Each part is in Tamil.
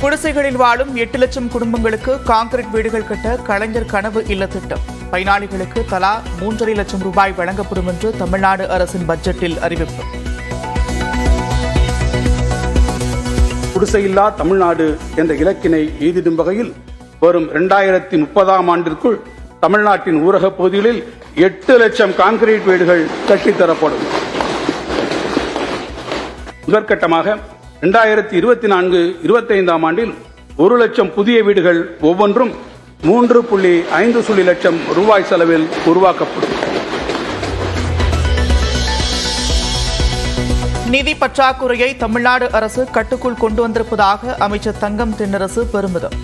குடிசைகளில் வாழும் 8 லட்சம் குடும்பங்களுக்கு கான்கிரீட் வீடுகள் கட்ட கலைஞர் கனவு இல்ல திட்டம். பயனாளிகளுக்கு தலா 3.5 லட்சம் ரூபாய் வழங்கப்படும் என்று தமிழ்நாடு அரசின் பட்ஜெட்டில் அறிவிப்பு. குடிசையில்லா தமிழ்நாடு என்ற இலக்கினை எய்திடும் வகையில் வரும் 2030ஆம் ஆண்டிற்குள் தமிழ்நாட்டின் ஊரகப் பகுதிகளில் 8 லட்சம் கான்கிரீட் வீடுகள் கட்டித்தரப்படும். முதற்கட்டமாக 2024-25ஆம் ஆண்டில் 1 லட்சம் புதிய வீடுகள் ஒவ்வொன்றும் 3.5 லட்சம் ரூபாய் செலவில் உருவாக்கப்படும். நிதி பற்றாக்குறையை தமிழ்நாடு அரசு கட்டுக்குள் கொண்டு வந்திருப்பதாக அமைச்சர் தங்கம் தென்னரசு பெருமிதம்.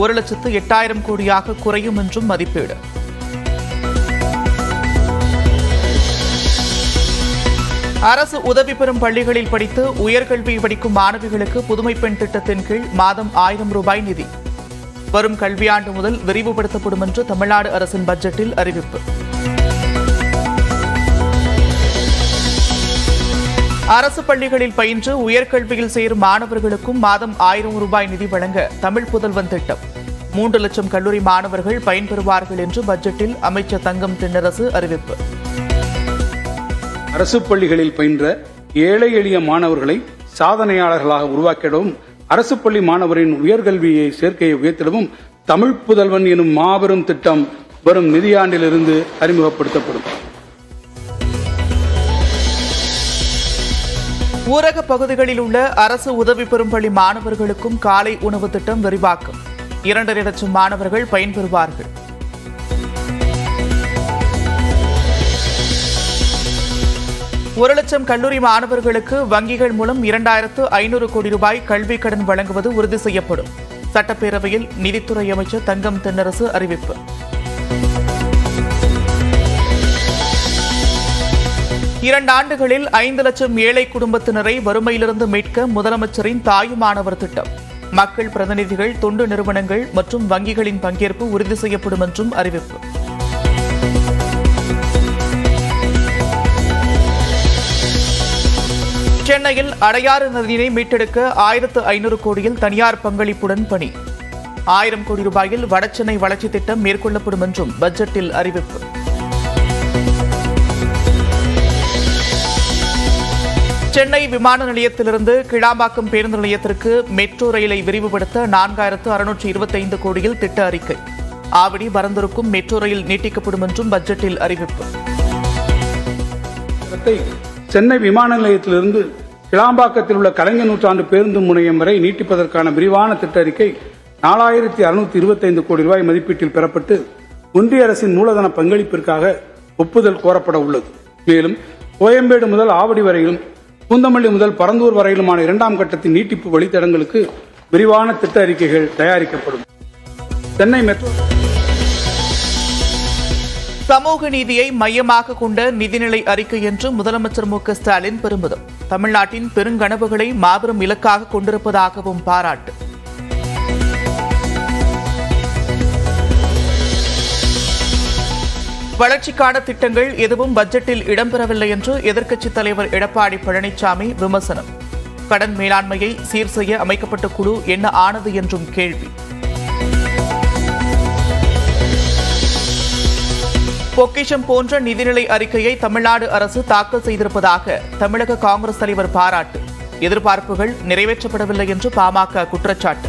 1,08,000 கோடியாக குறையும் என்றும் மதிப்பீடு. அரசு உதவி பெறும் பள்ளிகளில் படித்து உயர்கல்வி படிக்கும் மாணவிகளுக்கு புதுமை பெண் திட்டத்தின் கீழ் மாதம் 1000 ரூபாய் நிதி வரும் கல்வியாண்டு முதல் விரிவுபடுத்தப்படும் என்று தமிழ்நாடு அரசின் பட்ஜெட்டில் அறிவிப்பு. அரசு பள்ளிகளில் பயின்று உயர்கல்வியில் சேரும் மாணவர்களுக்கும் மாதம் 1000 ரூபாய் நிதி வழங்க தமிழ் புதல்வன் திட்டம். 3 லட்சம் கல்லூரி மாணவர்கள் பயன்பெறுவார்கள் என்று பட்ஜெட்டில் அமைச்சர் தங்கம் தென்னரசு அறிவிப்பு. அரசு பள்ளிகளில் பயின்ற ஏழை எளிய மாணவர்களை சாதனையாளர்களாக உருவாக்கிடவும், அரசு பள்ளி மாணவரின் உயர்கல்வியை சேர்க்கையை உயர்த்திடவும் தமிழ் புதல்வன் எனும் மாபெரும் திட்டம் வரும் நிதியாண்டிலிருந்து அறிமுகப்படுத்தப்படும். ஊரக பகுதிகளில் உள்ள அரசு உதவி பெறும் பள்ளி மாணவர்களுக்கும் காலை உணவு திட்டம் விரிவாக்கம். 2.5 லட்சம் மாணவர்கள் பயன்பெறுவார்கள். 1 லட்சம் கல்லூரி மாணவர்களுக்கு வங்கிகள் மூலம் 2,500 கோடி ரூபாய் கல்விக் கடன் வழங்குவது உறுதி செய்யப்படும். சட்டப்பேரவையில் நிதித்துறை அமைச்சர் தங்கம் தென்னரசு அறிவிப்பு. இரண்டாண்டுகளில் 5 லட்சம் ஏழை குடும்பத்தினரை வறுமையிலிருந்து மீட்க முதலமைச்சரின் தாயுமானவர் திட்டம். மக்கள் பிரதிநிதிகள், தொண்டு நிறுவனங்கள் மற்றும் வங்கிகளின் பங்கேற்பு உறுதி செய்யப்படும் என்றும் அறிவிப்பு. சென்னையில் அடையாறு நதியினை மீட்டெடுக்க 1,500 கோடியில் தனியார் பங்களிப்புடன் பணி. 1000 கோடி ரூபாயில் வடசென்னை வளர்ச்சி திட்டம் மேற்கொள்ளப்படும் என்றும் பட்ஜெட்டில் அறிவிப்பு. சென்னை விமான நிலையத்திலிருந்து கிளாம்பாக்கம் பேருந்து நிலையத்திற்கு மெட்ரோ ரயிலை விரிவுபடுத்த 4,625 கோடியில் திட்ட அறிக்கை. ஆவடி பரந்தூருக்கும் மெட்ரோ ரயில் நீட்டிக்கப்படும் என்றும் பட்ஜெட்டில் அறிவிப்பு. சென்னை விமான நிலையத்திலிருந்து கிளாம்பாக்கத்தில் உள்ள கலைஞர் நூற்றாண்டு பேருந்து முனையம் வரை நீட்டிப்பதற்கான விரிவான திட்ட அறிக்கை 4,625 கோடி ரூபாய் மதிப்பீட்டில் பெறப்பட்டு ஒன்றிய அரசின் மூலதன பங்களிப்பிற்காக ஒப்புதல் கோரப்பட உள்ளது. மேலும் கோயம்பேடு முதல் ஆவடி வரையிலும், பூந்தமல்லி முதல் பரந்தூர் வரையிலுமான 2ஆம் கட்டத்தின் நீட்டிப்பு வழித்தடங்களுக்கு விரிவான திட்ட அறிக்கைகள் தயாரிக்கப்படும். சென்னை மெட்ரோ சமூக நீதியை மையமாக கொண்ட நிதிநிலை அறிக்கை என்று முதலமைச்சர் மு க ஸ்டாலின் பெருமிதம். தமிழ்நாட்டின் பெருங்கனவுகளை மாபெரும் இலக்காக கொண்டிருப்பதாகவும் பாராட்டு. வளர்ச்சிக்கான திட்டங்கள் எதுவும் பட்ஜெட்டில் இடம்பெறவில்லை என்று எதிர்க்கட்சித் தலைவர் எடப்பாடி பழனிசாமி விமர்சனம். கடன் மேலாண்மையை சீர் செய்ய அமைக்கப்பட்ட குழு என்ன ஆனது என்றும் கேள்வி. பொக்கிஷம் போன்ற நிதிநிலை அறிக்கையை தமிழ்நாடு அரசு தாக்கல் செய்திருப்பதாக தமிழக காங்கிரஸ் தலைவர் பாராட்டு. எதிர்பார்ப்புகள் நிறைவேற்றப்படவில்லை என்று பாமக குற்றச்சாட்டு.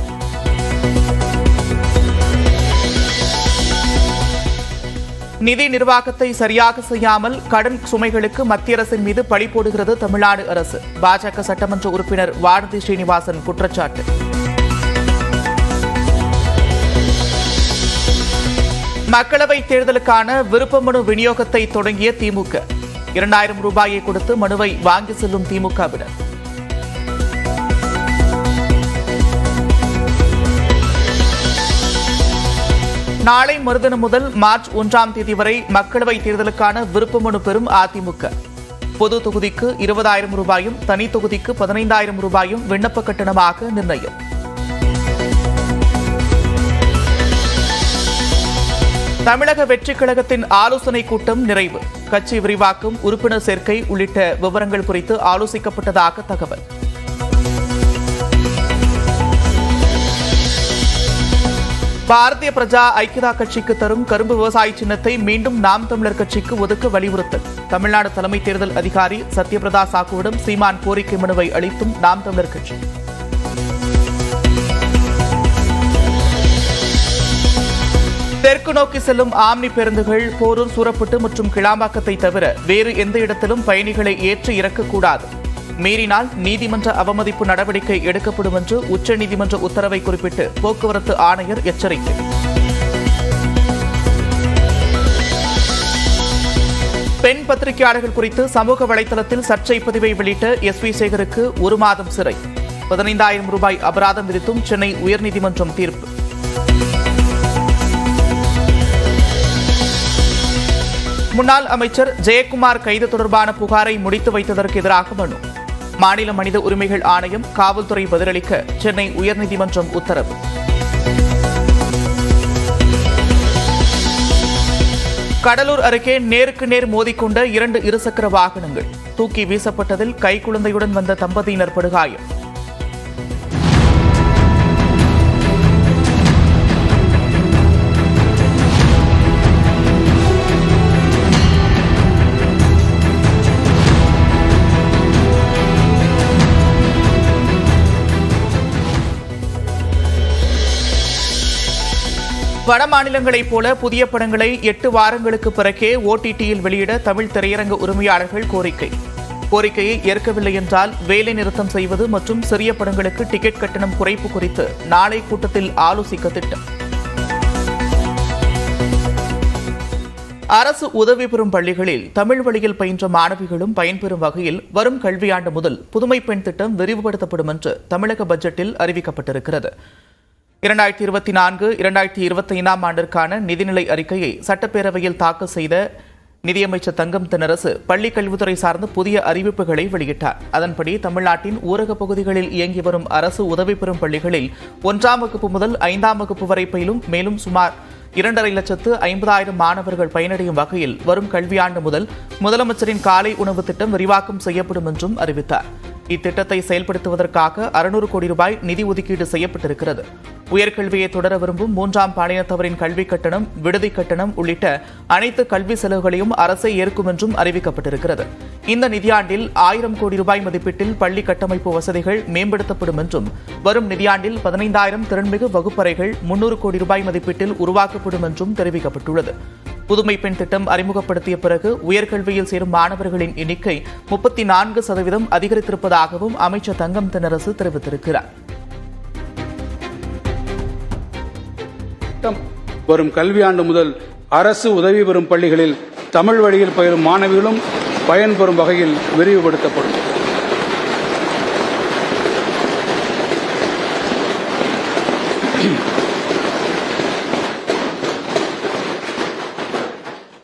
நிதி நிர்வாகத்தை சரியாக செய்யாமல் கடன் சுமைகளுக்கு மத்திய அரசின் மீது பழி போடுகிறது தமிழ்நாடு அரசு. பாஜக சட்டமன்ற உறுப்பினர் வானதி ஸ்ரீனிவாசன் குற்றச்சாட்டு. மக்களவைத் தேர்தலுக்கான விருப்ப மனு விநியோகத்தை தொடங்கிய திமுக. 2,000 ரூபாயை கொடுத்து மனுவை வாங்கி செல்லும் திமுகவினர். நாளை மறுதினம் முதல் மார்ச் 1ஆம் தேதி வரை மக்களவைத் தேர்தலுக்கான விருப்ப மனு பெறும் அதிமுக. பொது தொகுதிக்கு 20,000 ரூபாயும், தனி தொகுதிக்கு 15,000 ரூபாயும் விண்ணப்ப கட்டணமாக நிர்ணயம். தமிழக வெற்றிக் கழகத்தின் ஆலோசனைக் கூட்டம் நிறைவு. கட்சி விரிவாக்கம், உறுப்பினர் சேர்க்கை உள்ளிட்ட விவரங்கள் குறித்து ஆலோசிக்கப்பட்டதாக தகவல். பாரதிய பிரஜா ஐக்கியதா கட்சிக்கு தரும் கரும்பு விவசாய சின்னத்தை மீண்டும் நாம் தமிழர் கட்சிக்கு ஒதுக்க வலியுறுத்தல். தமிழ்நாடு தலைமை தேர்தல் அதிகாரி சத்யபிரதா சாகுவிடம் சீமான் கோரிக்கை மனுவை அளித்தும் நாம் தமிழர் கட்சி. தெற்கு நோக்கி செல்லும் ஆம்னி பேருந்துகள் போரூர், சூரப்பட்டு மற்றும் கிளாம்பாக்கத்தை தவிர வேறு எந்த இடத்திலும் பயணிகளை ஏற்றி இறக்கக்கூடாது. மீறினால் நீதிமன்ற அவமதிப்பு நடவடிக்கை எடுக்கப்படும் என்று உச்சநீதிமன்ற உத்தரவை குறிப்பிட்டு போக்குவரத்து ஆணையர் எச்சரிக்கை. பெண் பத்திரிகையாளர்கள் குறித்து சமூக வலைதளத்தில் சர்ச்சை பதிவை வெளியிட்ட எஸ்.வி. சேகருக்கு 1 மாதம் சிறை, 15,000 ரூபாய் அபராதம் விதித்தும் சென்னை உயர்நீதிமன்றம் தீர்ப்பு. முன்னாள் அமைச்சர் ஜெயக்குமார் கைது தொடர்பான புகாரை முடித்து வைத்ததற்கு எதிராக மனு. மாநில மனித உரிமைகள் ஆணையம், காவல்துறை பதிலளிக்க சென்னை உயர்நீதிமன்றம் உத்தரவு. கடலூர் அருகே நேருக்கு நேர் மோதிக்கொண்ட 2 இருசக்கர வாகனங்கள் தூக்கி வீசப்பட்டதில் கைக்குழந்தையுடன் வந்த தம்பதியினர் படுகாயம். வட மாநிலங்களைப் போல புதிய படங்களை 8 வாரங்களுக்கு பிறகே OTTயில் வெளியிட தமிழ் திரையரங்க உரிமையாளர்கள் கோரிக்கை. கோரிக்கையை ஏற்கவில்லை என்றால் வேலை நிறுத்தம் செய்வது மற்றும் சிறிய படங்களுக்கு டிக்கெட் கட்டணம் குறைப்பு குறித்து நாளை கூட்டத்தில் ஆலோசிக்க திட்டம். அரசு உதவி பெறும் பள்ளிகளில் தமிழ் வழியில் பயின்ற மாணவிகளும் பயன்பெறும் வகையில் வரும் கல்வியாண்டு முதல் புதுமை பெண் திட்டம் விரிவுபடுத்தப்படும் என்று தமிழக பட்ஜெட்டில் அறிவிக்கப்பட்டிருக்கிறது. 2024-2025 ஆண்டிற்கான நிதிநிலை அறிக்கையை சட்டப்பேரவையில் தாக்கல் செய்த நிதியமைச்சர் தங்கம் தென்னரசு பள்ளிக் கல்வித்துறை சார்ந்த புதிய அறிவிப்புகளை வெளியிட்டார். அதன்படி தமிழ்நாட்டின் ஊரகப் பகுதிகளில் இயங்கி வரும் அரசு உதவி பெறும் பள்ளிகளில் 1ஆம் வகுப்பு முதல் 5ஆம் வகுப்பு வரை பயிலும் மேலும் சுமார் 2,50,000 மாணவர்கள் பயனடையும் வகையில் வரும் கல்வியாண்டு முதல் முதலமைச்சரின் காலை உணவு திட்டம் விரிவாக்கம் செய்யப்படும் என்றும் அறிவித்தார். இத்திட்டத்தை செயல்படுத்துவதற்காக 600 கோடி ரூபாய் நிதி ஒதுக்கீடு செய்யப்பட்டிருக்கிறது. உயர்கல்வியை தொடர விரும்பும் 3ஆம் பாலினத்தவரின் கல்விக் கட்டணம், விடுதி கட்டணம் உள்ளிட்ட அனைத்து கல்வி செலவுகளையும் அரசே ஏற்கும் என்றும் அறிவிக்கப்பட்டிருக்கிறது. இந்த நிதியாண்டில் 1000 கோடி ரூபாய் மதிப்பீட்டில் பள்ளி கட்டமைப்பு வசதிகள் மேம்படுத்தப்படும் என்றும் வரும் நிதியாண்டில் 15,000 திறன்மிகு வகுப்பறைகள் 300 கோடி ரூபாய் மதிப்பீட்டில் உருவாக்கப்படும் என்றும் தெரிவிக்கப்பட்டுள்ளது. புதுமை பெண் திட்டம் அறிமுகப்படுத்திய பிறகு உயர்கல்வியில் சேரும் மாணவர்களின் எண்ணிக்கை 34% அதிகரித்திருப்பதாகவும் அமைச்சர் தங்கம் தென்னரசு தெரிவித்திருக்கிறார். வரும் கல்வியாண்டு முதல் அரசு உதவி பெறும் பள்ளிகளில் தமிழ் வழியில் பயிலும் மாணவிகளும் பயன்பெறும் வகையில் விரிவுபடுத்தப்படும்.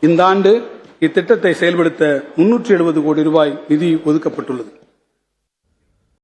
இந்த ஆண்டு இத்திட்டத்தை செயல்படுத்த 370 கோடி ரூபாய் நிதி ஒதுக்கப்பட்டுள்ளது.